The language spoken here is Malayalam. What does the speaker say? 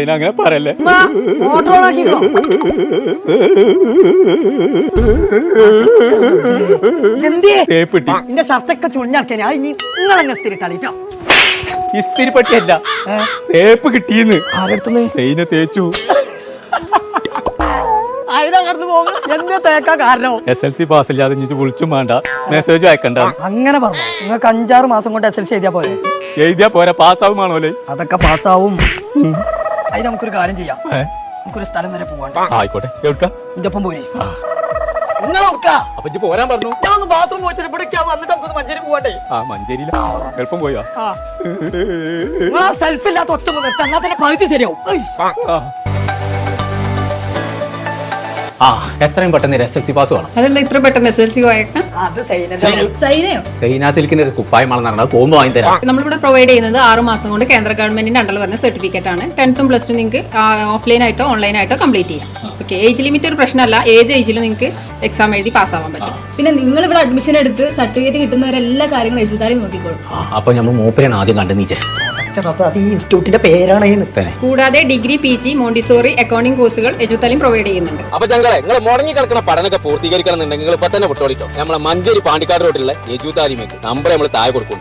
അങ്ങനെ പറയല്ലേ. എന്റെ ഷർട്ടൊക്കെ ചുളിഞ്ഞാൽ നിങ്ങളെന്നെ സ്ഥിരിട്ടാളിട്ടോ. ഇസ്തിരി പറ്റിയല്ല, തേപ്പ് കിട്ടിയെന്ന്. ആരെടുത്തുന്ന്? തേയിനെ തേച്ചു. അതിനകത്ത് പോകും. എന്താ തേക്കാ കാരണം? SLC പാസ്സില്ലാതെ ഇനി വിളിച്ചും വേണ്ട, മെസ്സേജ് അയക്കണ്ട. അങ്ങനെ പറഞ്ഞു. നിങ്ങൾക്ക് 5-6 മാസം കൊണ്ട് SLC എഴുതിയാ പോലെ. എഴുതിയാ പോരാ, പാസ്സാവുമാണോല്ലേ? അതൊക്കെ പാസ്സാവും. അതിന് നമുക്കൊരു കാര്യം ചെയ്യാം. നമുക്കൊരു സ്ഥലം വരെ പോവാണ്ട്. ആയിക്കോട്ടെ. എവിടുക്കാ? എന്റെ ഒപ്പം പോരെ. അപ്പൊ ഇജ്ജ് പോരാൻ പറഞ്ഞു. ഞാൻ ഒന്ന് ബാത്റൂം പോയിട്ട് ഇവിടെ വന്നിട്ട് നമുക്ക് മഞ്ചേരി പോവാണ്ടേ. മഞ്ചേരിയില എളുപ്പം പോയാ. സെൽഫ് ഇല്ലാത്ത ഒച്ച നിർത്താൻ എന്നാ തന്നെ പകുതി ശരിയാവും. എത്രയും പെട്ടെന്ന് SLC പാസ് വേണം. അതെന്താ ഇത്ര പെട്ടെന്ന് SLC പോയേക്കാം? അത് സൈനയോ സൈന സിൽക്കിന്റെ കുപ്പായമാണെന്നാണ് പോകുമ്പോ വാങ്ങി തരാം. നമ്മളിവിടെ പ്രൊവൈഡ് ചെയ്യുന്നത് 6 മാസം കൊണ്ട് കേന്ദ്ര ഗവൺമെന്റിന്റെ അണ്ടറിൽ വരുന്ന സർട്ടിഫിക്കറ്റ് ആണ്. 10th പ്ലസ് ടു നിങ്ങൾക്ക് ഓഫ്ലൈൻ ആയിട്ടോ ഓൺലൈൻ ആയിട്ടോ കംപ്ലീറ്റ് ചെയ്യാം. ഓക്കെ, ഏജ് ലിമിറ്റ് ഒരു പ്രശ്നമല്ല. ഏത് ഏജിലും നിങ്ങൾക്ക് എക്സാം എഴുതി പാസ്സാവാൻ പറ്റും. പിന്നെ നിങ്ങൾ ഇവിടെ അഡ്മിഷൻ എടുത്ത് സർട്ടിഫിക്കറ്റ് കിട്ടുന്നവരെല്ലാ കാര്യങ്ങളും എഴുതാലും നോക്കിക്കോളും. അപ്പൊ നമ്മൾ മൂപ്പരാണ് ആദ്യം കണ്ടുനീച്ചേ. അത് ഈ ഇൻസ്റ്റിറ്റ്യൂട്ടിന്റെ പേരാണ്. കൂടാതെ ഡിഗ്രി, PG, മോണ്ടിസോറി, അക്കൗണ്ടിംഗ് കോഴ്സുകൾ എജുതാലിം പ്രൊവൈഡ് ചെയ്യുന്നുണ്ട്. അപ്പൊ ഞങ്ങളെ നിങ്ങൾ മുടങ്ങി കിടക്കുന്ന പഠനമൊക്കെ പൂർത്തീകരിക്കണം എന്നുണ്ടെങ്കിൽ നിങ്ങൾ ഇപ്പൊ തന്നെ പൊട്ടോളിട്ടോ. നമ്മളെ മഞ്ചേരി പാണ്ടിക്കാട് റോഡിലുള്ള എജുതാലിമേക്ക് നമ്പർ നമ്മൾ താഴെ കൊടുക്കും.